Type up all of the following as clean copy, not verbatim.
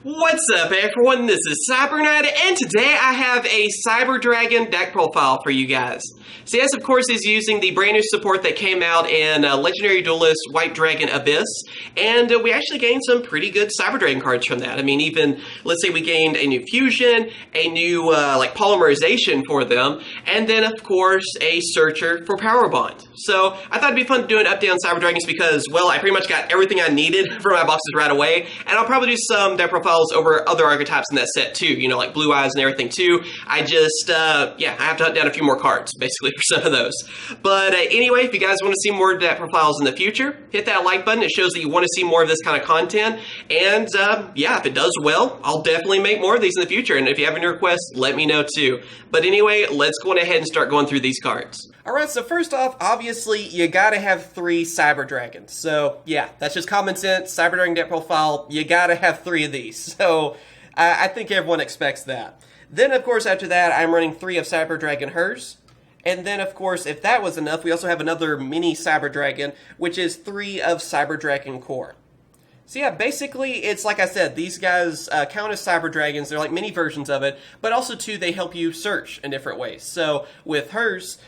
What's up, everyone? This is Cyberknight, and today I have a Cyber Dragon deck profile for you guys. CS, of course, is using the brand new support that came out in Legendary Duelists White Dragon Abyss, and we actually gained some pretty good Cyber Dragon cards from that. I mean, even, let's say we gained a new fusion, a new, polymerization for them, and then, of course, a searcher for Power Bond. So, I thought it'd be fun to do an update on Cyber Dragons because, well, I pretty much got everything I needed for my boxes right away, and I'll probably do some deck profiles over other archetypes in that set too, you know, like Blue Eyes and everything too. I just, I have to hunt down a few more cards, basically, for some of those. But anyway, if you guys want to see more deck profiles in the future, hit that like button. It shows that you want to see more of this kind of content. And if it does well, I'll definitely make more of these in the future. And if you have any requests, let me know too. But anyway, let's go on ahead and start going through these cards. Alright, so first off, obviously, you gotta have 3 Cyber Dragons. So, yeah, that's just common sense. Cyber Dragon deck profile, you gotta have 3 of these. So, I think everyone expects that. Then, of course, after that, I'm running 3 of Cyber Dragon Hers. And then, of course, if that was enough, we also have another mini Cyber Dragon, which is 3 of Cyber Dragon Core. So yeah, basically, it's like I said, these guys count as Cyber Dragons. They're like mini versions of it, but also, too, they help you search in different ways. So with hers,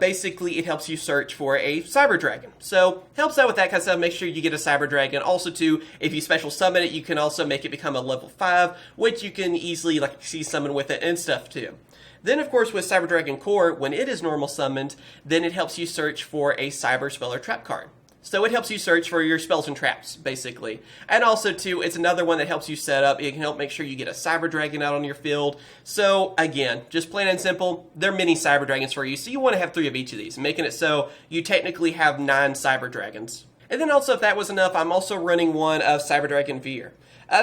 basically, it helps you search for a Cyber Dragon. So helps out with that kind of stuff. Make sure you get a Cyber Dragon. Also, too, if you special summon it, you can also make it become a level 5, which you can easily, like, see summon with it and stuff, too. Then, of course, with Cyber Dragon Core, when it is normal summoned, then it helps you search for a Cyber Spell or Trap card. So it helps you search for your spells and traps, basically. And also, too, it's another one that helps you set up. It can help make sure you get a Cyber Dragon out on your field. So, again, just plain and simple, they're mini Cyber Dragons for you. So you want to have 3 of each of these, making it so you technically have 9 Cyber Dragons. And then also, if that was enough, I'm also running 1 of Cyber Dragon Veer.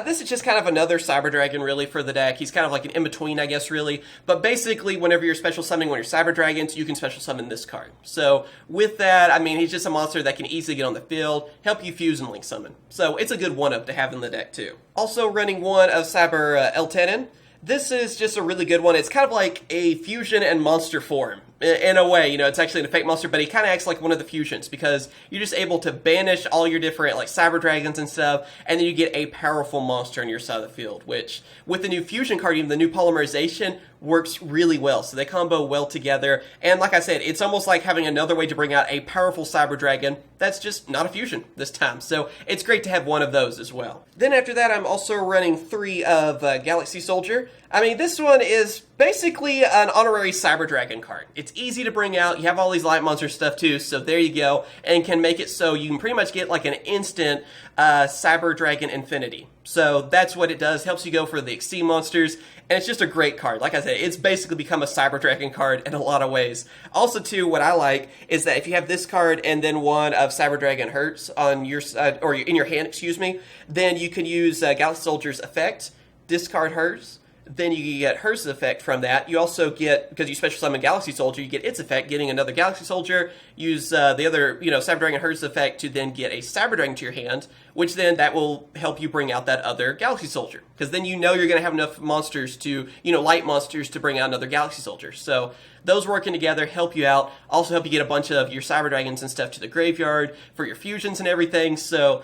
This is just kind of another Cyber Dragon, really, for the deck. He's kind of like an in-between, I guess, really. But basically, whenever you're special summoning one of your Cyber Dragons, you can special summon this card. So, with that, I mean, he's just a monster that can easily get on the field, help you fuse and link summon. So, it's a good one-up to have in the deck, too. Also running 1 of Cyber Eltenin. This is just a really good one. It's kind of like a fusion and monster form. In a way, you know, it's actually a fake monster, but he kind of acts like one of the fusions because you're just able to banish all your different, like, Cyber Dragons and stuff, and then you get a powerful monster on your side of the field, which, with the new fusion card, even the new polymerization, works really well. So they combo well together, and like I said, it's almost like having another way to bring out a powerful Cyber Dragon that's just not a fusion this time. So it's great to have 1 of those as well. Then after that, I'm also running 3 of Galaxy Soldier. I mean, this one is basically an honorary Cyber Dragon card. It's easy to bring out. You have all these light monster stuff too, so there you go. And can make it so you can pretty much get like an instant Cyber Dragon Infinity. So that's what it does. Helps you go for the Exceed monsters. And it's just a great card. Like I said, it's basically become a Cyber Dragon card in a lot of ways. Also, too, what I like is that if you have this card and then 1 of Cyber Dragon Hurts on your or in your hand, excuse me, then you can use Galaxy Soldier's effect, discard hers. Then you get hers effect from that. You also get, because you special summon Galaxy Soldier, you get its effect, getting another Galaxy Soldier, use the other, Cyber Dragon hers effect to then get a Cyber Dragon to your hand, which then that will help you bring out that other Galaxy Soldier. Because then you know you're going to have enough monsters to, light monsters to bring out another Galaxy Soldier. So those working together help you out. Also help you get a bunch of your Cyber Dragons and stuff to the graveyard for your fusions and everything. So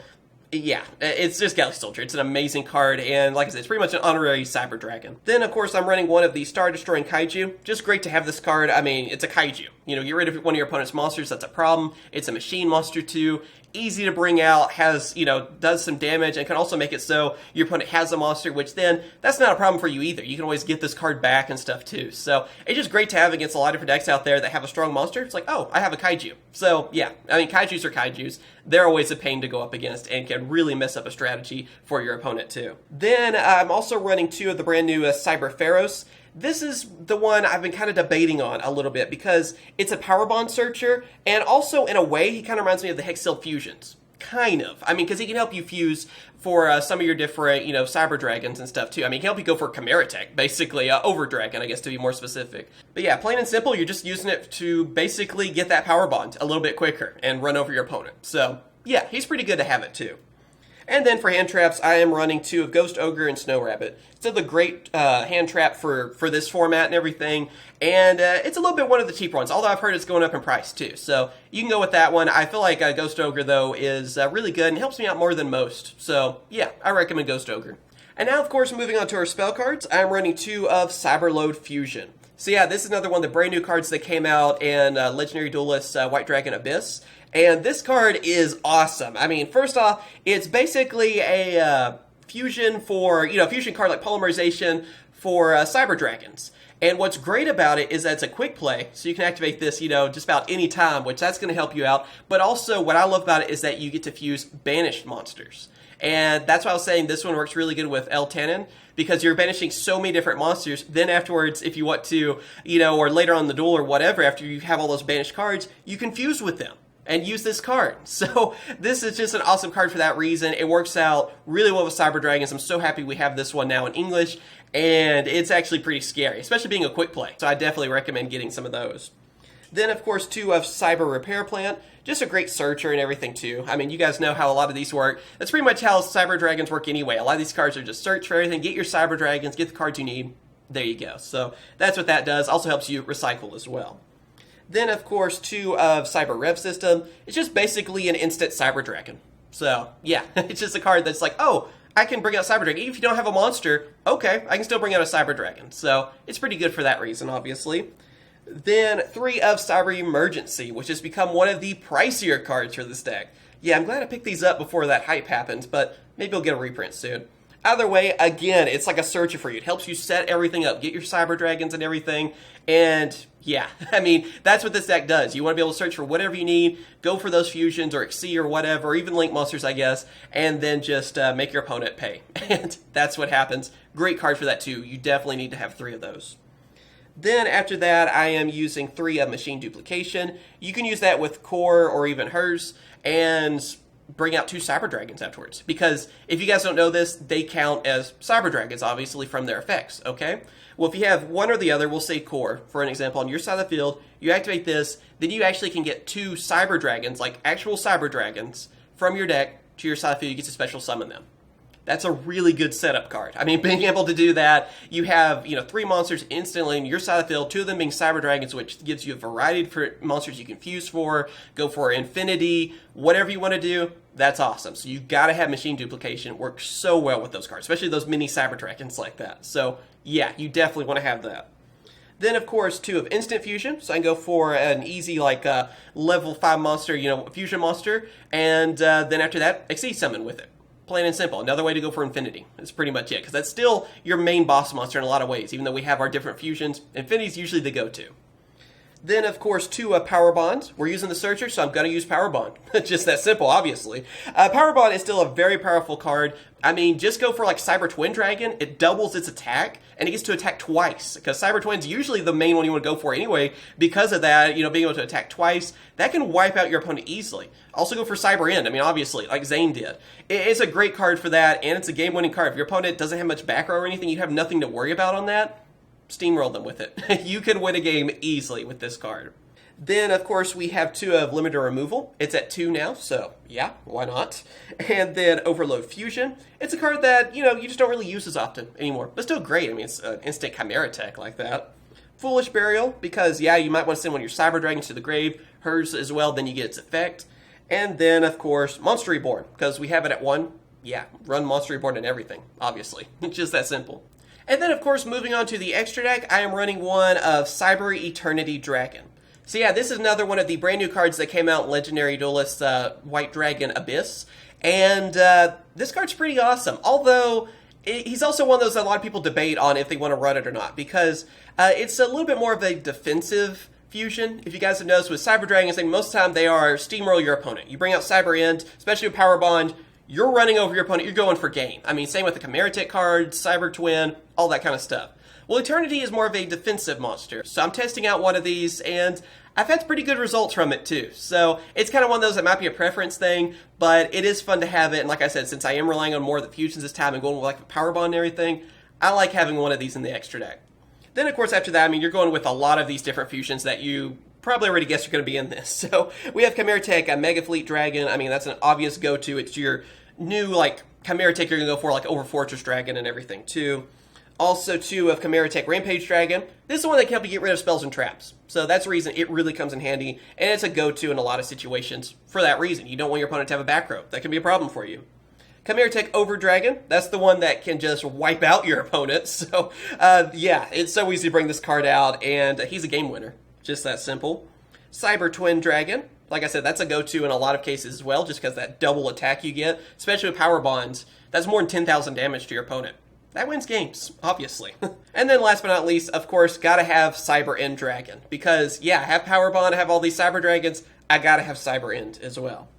yeah, it's just Galaxy Soldier. It's an amazing card, and like I said, it's pretty much an honorary Cyber Dragon. Then, of course, I'm running 1 of the Star-Destroying Kaiju. Just great to have this card. I mean, it's a Kaiju. Get rid of one of your opponent's monsters, that's a problem. It's a machine monster, too. Easy to bring out, has, does some damage, and can also make it so your opponent has a monster, which then, that's not a problem for you either. You can always get this card back and stuff, too. So, it's just great to have against a lot of different decks out there that have a strong monster. It's like, oh, I have a Kaiju. So, yeah, I mean, Kaijus are Kaijus. They're always a pain to go up against and can really mess up a strategy for your opponent, too. Then, I'm also running 2 of the brand new Cyber Pharaohs. This is the one I've been kind of debating on a little bit because it's a Power Bond searcher, and also, in a way, he kind of reminds me of the Hexil Fusions. Kind of. I mean, because he can help you fuse for some of your different, Cyber Dragons and stuff, too. I mean, he can help you go for Chimera Tech, basically, Over Dragon, I guess, to be more specific. But yeah, plain and simple, you're just using it to basically get that Power Bond a little bit quicker and run over your opponent. So, yeah, he's pretty good to have it, too. And then for hand traps, I am running 2 of Ghost Ogre and Snow Rabbit. It's a great hand trap for this format and everything. And it's a little bit one of the cheaper ones, although I've heard it's going up in price too. So you can go with that one. I feel like Ghost Ogre, though, is really good and helps me out more than most. So yeah, I recommend Ghost Ogre. And now, of course, moving on to our spell cards, I'm running 2 of Cyberload Fusion. So yeah, this is another one of the brand new cards that came out in Legendary Duelists White Dragon Abyss. And this card is awesome. I mean, first off, it's basically a fusion for, fusion card like Polymerization for Cyber Dragons. And what's great about it is that it's a quick play, so you can activate this, just about any time, which that's going to help you out. But also, what I love about it is that you get to fuse banished monsters. And that's why I was saying this one works really good with El Tannen, because you're banishing so many different monsters. Then afterwards, if you want to, or later on in the duel or whatever, after you have all those banished cards, you can fuse with them and use this card. So this is just an awesome card for that reason. It works out really well with Cyber Dragons. I'm so happy we have this one now in English, and it's actually pretty scary, especially being a quick play. So I definitely recommend getting some of those. Then, of course, 2 of Cyber Repair Plant. Just a great searcher and everything, too. I mean, you guys know how a lot of these work. That's pretty much how Cyber Dragons work anyway. A lot of these cards are just search for everything, get your Cyber Dragons, get the cards you need. There you go. So that's what that does. Also helps you recycle as well. Then, of course, 2 of Cyber Rev System. It's just basically an instant Cyber Dragon. So, yeah, it's just a card that's like, oh, I can bring out Cyber Dragon. Even if you don't have a monster, okay, I can still bring out a Cyber Dragon. So it's pretty good for that reason, obviously. Then 3 of Cyber Emergency, which has become one of the pricier cards for this deck. Yeah, I'm glad I picked these up before that hype happens, but maybe we'll get a reprint soon. Either way, again, it's like a searcher for you. It helps you set everything up, get your Cyber Dragons and everything, and yeah, I mean, that's what this deck does. You want to be able to search for whatever you need, go for those fusions or Xyz or whatever, or even Link monsters, I guess, and then just make your opponent pay. And that's what happens. Great card for that too. You definitely need to have 3 of those. Then after that, I am using 3 of Machine Duplication. You can use that with Core or even hers, and bring out 2 Cyber Dragons afterwards. Because if you guys don't know this, they count as Cyber Dragons, obviously, from their effects, okay? Well, if you have one or the other, we'll say Core, for an example, on your side of the field, you activate this, then you actually can get 2 Cyber Dragons, like actual Cyber Dragons, from your deck to your side of the field. You get to special summon them. That's a really good setup card. I mean, being able to do that, you have, 3 monsters instantly in your side of the field, 2 of them being Cyber Dragons, which gives you a variety of different monsters you can fuse for, go for infinity, whatever you want to do, that's awesome. So you got to have Machine Duplication. It works so well with those cards, especially those mini Cyber Dragons like that. So yeah, you definitely want to have that. Then, of course, 2 of Instant Fusion. So I can go for an easy, level 5 monster, fusion monster. And then after that, Xyz summon with it. Plain and simple. Another way to go for infinity. That's pretty much it, because that's still your main boss monster in a lot of ways. Even though we have our different fusions, infinity's usually the go-to. Then, of course, 2 Power Bonds. We're using the Searcher, so I'm going to use Power Bond. Just that simple, obviously. Power Bond is still a very powerful card. I mean, just go for Cyber Twin Dragon. It doubles its attack, and it gets to attack twice. Because Cyber Twin's usually the main one you want to go for anyway. Because of that, being able to attack twice, that can wipe out your opponent easily. Also go for Cyber End. I mean, obviously, like Zane did. It's a great card for that, and it's a game-winning card. If your opponent doesn't have much back row or anything, you have nothing to worry about on that. Steamroll them with it. You can win a game easily with this card. Then, of course, we have 2 of Limited Removal. It's at 2 now, so yeah, why not? And then Overload Fusion. It's a card that, you just don't really use as often anymore, but still great. I mean, it's an instant Chimera tech like that. Foolish Burial, because, yeah, you might want to send one of your Cyber Dragons to the grave, hers as well, then you get its effect. And then, of course, Monster Reborn, because we have it at 1. Yeah, run Monster Reborn and everything, obviously. It's just that simple. And then, of course, moving on to the extra deck, I am running 1 of Cyber Eternity Dragon. So yeah, this is another one of the brand new cards that came out in Legendary Duelists White Dragon Abyss. And this card's pretty awesome. Although, he's also one of those that a lot of people debate on if they want to run it or not. Because it's a little bit more of a defensive fusion. If you guys have noticed with Cyber Dragons, I think most of the time they are steamroll your opponent. You bring out Cyber End, especially with Power Bond, you're running over your opponent, you're going for game. I mean, same with the Chimera Tech card, Cyber Twin, all that kind of stuff. Well, Eternity is more of a defensive monster, so I'm testing out one of these, and I've had pretty good results from it too. So it's kind of one of those that might be a preference thing, but it is fun to have it, and like I said, since I am relying on more of the fusions this time and going with Power Bond and everything, I like having one of these in the extra deck. Then, of course, after that, I mean, you're going with a lot of these different fusions that you probably already guessed are going to be in this. So we have Chimera Tech, a Mega Fleet Dragon. I mean, that's an obvious go-to. It's your new, Chimera Tech you're going to go for, Over Fortress Dragon and everything, too. Also, 2 of Chimera Tech Rampage Dragon. This is the one that can help you get rid of spells and traps. So that's the reason it really comes in handy, and it's a go-to in a lot of situations for that reason. You don't want your opponent to have a back row. That can be a problem for you. Chimera Tech Over Dragon, that's the one that can just wipe out your opponent. So, yeah, it's so easy to bring this card out, and he's a game winner. Just that simple. Cyber Twin Dragon, like I said, that's a go-to in a lot of cases as well, just because that double attack you get, especially with Power Bonds, that's more than 10,000 damage to your opponent. That wins games, obviously. And then last but not least, of course, gotta have Cyber End Dragon. Because, yeah, I have Power Bond, I have all these Cyber Dragons, I gotta have Cyber End as well.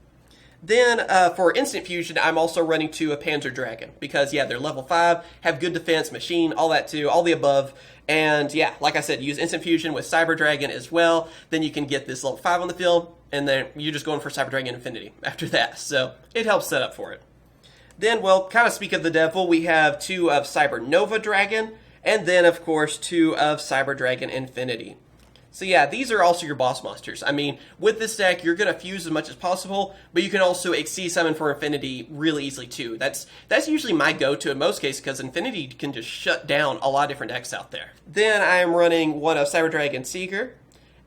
Then, for Instant Fusion, I'm also running to a Panzer Dragon. Because, yeah, they're level 5, have good defense, machine, all that too, all the above. And, yeah, like I said, use Instant Fusion with Cyber Dragon as well. Then you can get this level 5 on the field, and then you're just going for Cyber Dragon Infinity after that. So, it helps set up for it. Then, well, kind of speak of the devil, we have 2 of Cyber Nova Dragon, and then, of course, 2 of Cyber Dragon Infinity. So yeah, these are also your boss monsters. I mean, with this deck, you're going to fuse as much as possible, but you can also Exceed Summon for Infinity really easily too. That's usually my go-to in most cases, because Infinity can just shut down a lot of different decks out there. Then I am running 1 of Cyber Dragon Seeker,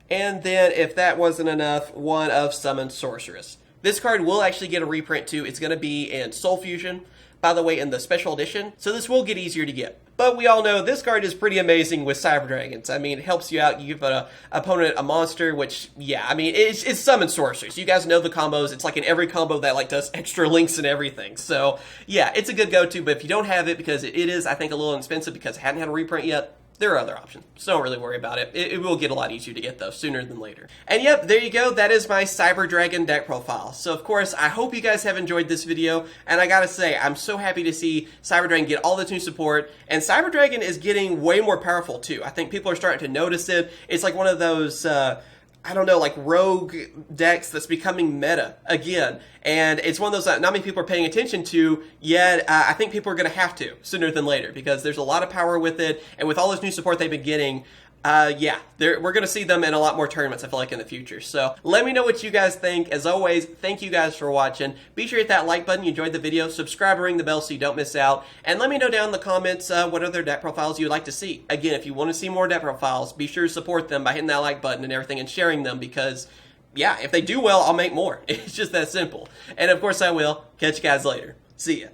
and then, if that wasn't enough, 1 of Summon Sorceress. This card will actually get a reprint too. It's going to be in Soul Fusion, by the way, in the special edition, so this will get easier to get. But we all know this card is pretty amazing with Cyber Dragons. I mean, it helps you out. You give an opponent a monster, which, yeah, I mean, it's Summon Sorceress. You guys know the combos. It's like in every combo that like does extra links and everything. So, yeah, it's a good go-to, but if you don't have it, because it is, I think, a little expensive because it hadn't had a reprint yet, there are other options, so don't really worry about it. It will get a lot easier to get, though, sooner than later. And yep, there you go. That is my Cyber Dragon deck profile. So, of course, I hope you guys have enjoyed this video, and I gotta say, I'm so happy to see Cyber Dragon get all this new support, and Cyber Dragon is getting way more powerful, too. I think people are starting to notice it. It's like one of those, I don't know, like rogue decks that's becoming meta again. And it's one of those that not many people are paying attention to, yet I think people are going to have to sooner than later, because there's a lot of power with it, and with all this new support they've been getting, yeah, we're going to see them in a lot more tournaments, I feel like, in the future. So let me know what you guys think. As always, thank you guys for watching. Be sure to hit that like button if you enjoyed the video, subscribe and ring the bell so you don't miss out, and let me know down in the comments what other deck profiles you'd like to see. Again, if you want to see more deck profiles, be sure to support them by hitting that like button and everything and sharing them, because, yeah, if they do well, I'll make more. It's just that simple. And of course I will. Catch you guys later. See ya.